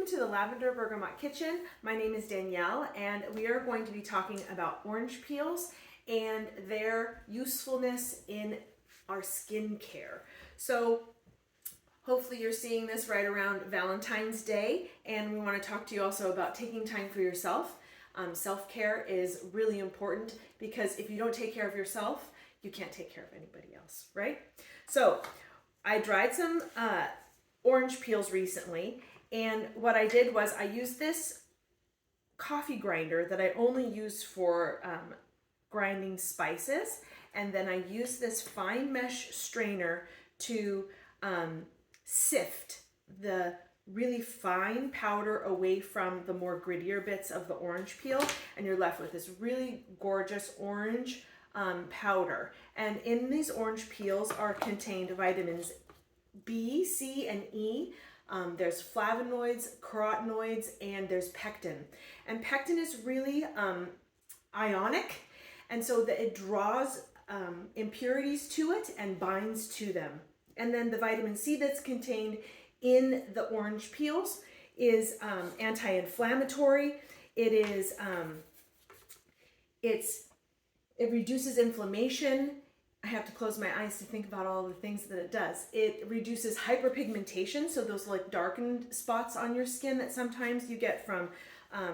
Welcome to the Lavender Bergamot Kitchen. My name is Danielle and we are going to be talking about orange peels and their usefulness in our skincare. So hopefully you're seeing this right around Valentine's Day, and we want to talk to you also about taking time for yourself. Self-care is really important because if you don't take care of yourself, you can't take care of anybody else, right? So I dried some orange peels recently, and what I did was I used this coffee grinder that I only use for grinding spices, and then I used this fine mesh strainer to sift the really fine powder away from the more grittier bits of the orange peel, and you're left with this really gorgeous orange powder. And in these orange peels are contained vitamins B, C, and E. There's flavonoids, carotenoids, and there's pectin. And pectin is really ionic, and so that it draws impurities to it and binds to them. And then the vitamin C that's contained in the orange peels is anti-inflammatory. It reduces inflammation. I have to close my eyes to think about all the things that it does. It reduces hyperpigmentation, so those like darkened spots on your skin that sometimes you get from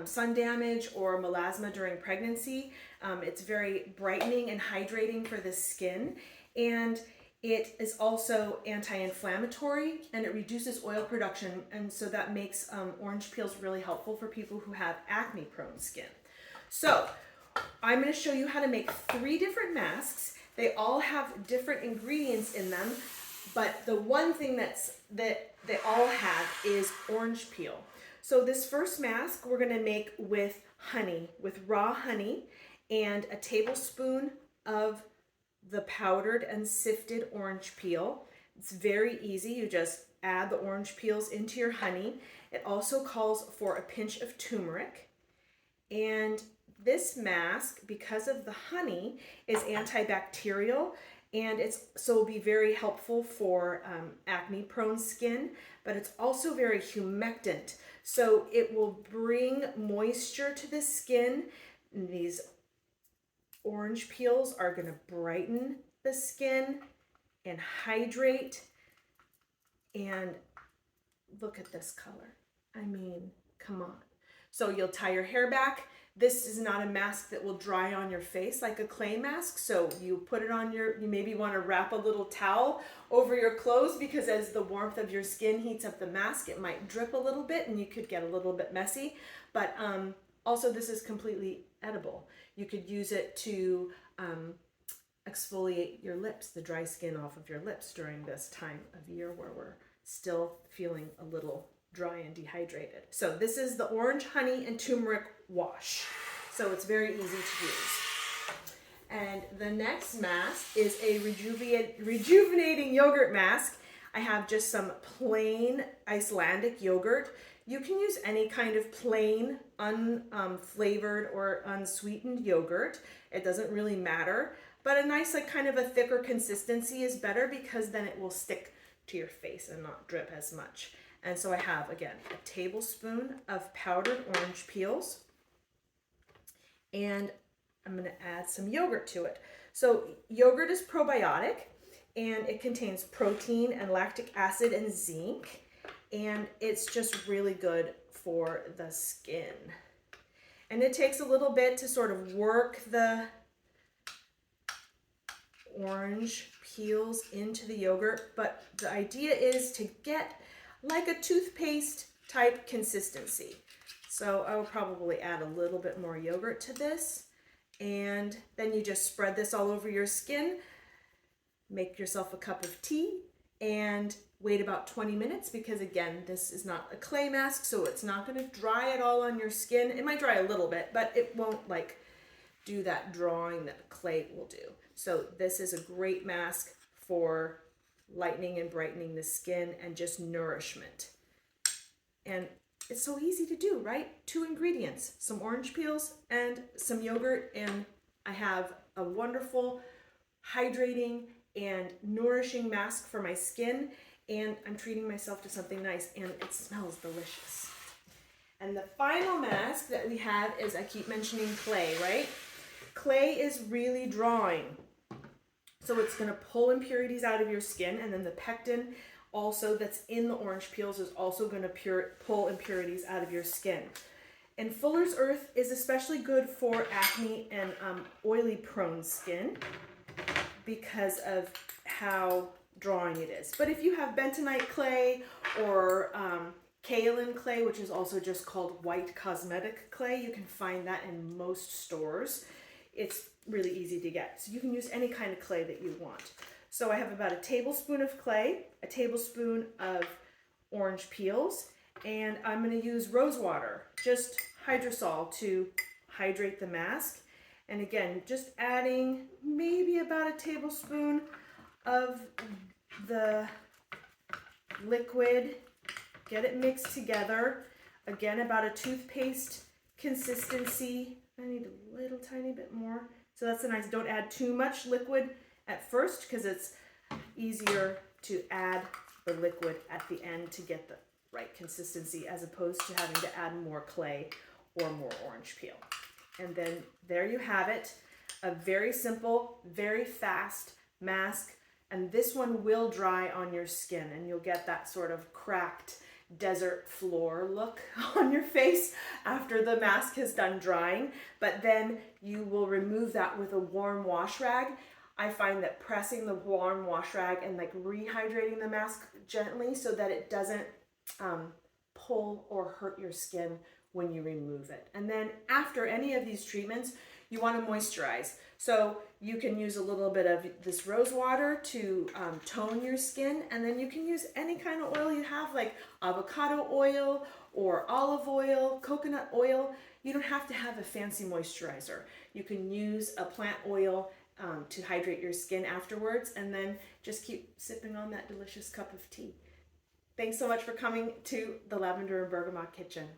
sun damage or melasma during pregnancy. It's very brightening and hydrating for the skin, and it is also anti-inflammatory, and it reduces oil production, and so that makes orange peels really helpful for people who have acne-prone skin. So I'm going to show you how to make 3 different masks. They all have different ingredients in them, but the one thing that they all have is orange peel. So this first mask we're going to make with honey, with raw honey, and a tablespoon of the powdered and sifted orange peel. It's very easy. You just add the orange peels into your honey. It also calls for a pinch of turmeric. And this mask, because of the honey, is antibacterial, and so it'll be very helpful for acne-prone skin, but it's also very humectant. So it will bring moisture to the skin. And these orange peels are going to brighten the skin and hydrate. And look at this color. I mean, come on. So you'll tie your hair back. This is not a mask that will dry on your face like a clay mask. So you put it on you maybe want to wrap a little towel over your clothes, because as the warmth of your skin heats up the mask, it might drip a little bit and you could get a little bit messy. But also this is completely edible. You could use it to exfoliate your lips, the dry skin off of your lips during this time of year where we're still feeling a little dry and dehydrated. So this is the orange, honey, and turmeric wash. So it's very easy to use. And the next mask is a rejuvenating yogurt mask. I have just some plain Icelandic yogurt. You can use any kind of plain, unflavored or unsweetened yogurt. It doesn't really matter. But a nice, like kind of a thicker consistency is better, because then it will stick to your face and not drip as much. And so I have, again, a tablespoon of powdered orange peels, and I'm going to add some yogurt to it. So yogurt is probiotic, and it contains protein and lactic acid and zinc, and it's just really good for the skin. And it takes a little bit to sort of work the orange peels into the yogurt, but the idea is to get like a toothpaste type consistency. So I will probably add a little bit more yogurt to this, and then you just spread this all over your skin, make yourself a cup of tea, and wait about 20 minutes, because again, this is not a clay mask, so it's not going to dry it all on your skin. It might dry a little bit, but it won't like do that drawing that clay will do. So this is a great mask for lightening and brightening the skin and just nourishment. And it's so easy to do, right? 2 ingredients, some orange peels and some yogurt, and I have a wonderful hydrating and nourishing mask for my skin, and I'm treating myself to something nice, and it smells delicious. And the final mask that we have is, I keep mentioning clay, right? Clay is really drawing. So it's going to pull impurities out of your skin, and then the pectin also that's in the orange peels is also going to pull impurities out of your skin. And Fuller's Earth is especially good for acne and oily prone skin because of how drawing it is. But if you have bentonite clay or kaolin clay, which is also just called white cosmetic clay, you can find that in most stores. It's really easy to get. So you can use any kind of clay that you want. So I have about a tablespoon of clay, a tablespoon of orange peels, and I'm going to use rose water, just hydrosol, to hydrate the mask. And again, just adding maybe about a tablespoon of the liquid, get it mixed together. Again, about a toothpaste consistency. I need a little tiny bit more. So that's nice. Don't add too much liquid at first because it's easier to add the liquid at the end to get the right consistency as opposed to having to add more clay or more orange peel. And then there you have it. A very simple, very fast mask. And this one will dry on your skin and you'll get that sort of cracked desert floor look on your face after the mask has done drying, but then you will remove that with a warm wash rag. I find that pressing the warm wash rag and like rehydrating the mask gently so that it doesn't pull or hurt your skin when you remove it. And then after any of these treatments, you want to moisturize. So you can use a little bit of this rose water to tone your skin, and then you can use any kind of oil you have, like avocado oil or olive oil, coconut oil. You don't have to have a fancy moisturizer. You can use a plant oil to hydrate your skin afterwards, and then just keep sipping on that delicious cup of tea. Thanks so much for coming to the Lavender and Bergamot Kitchen.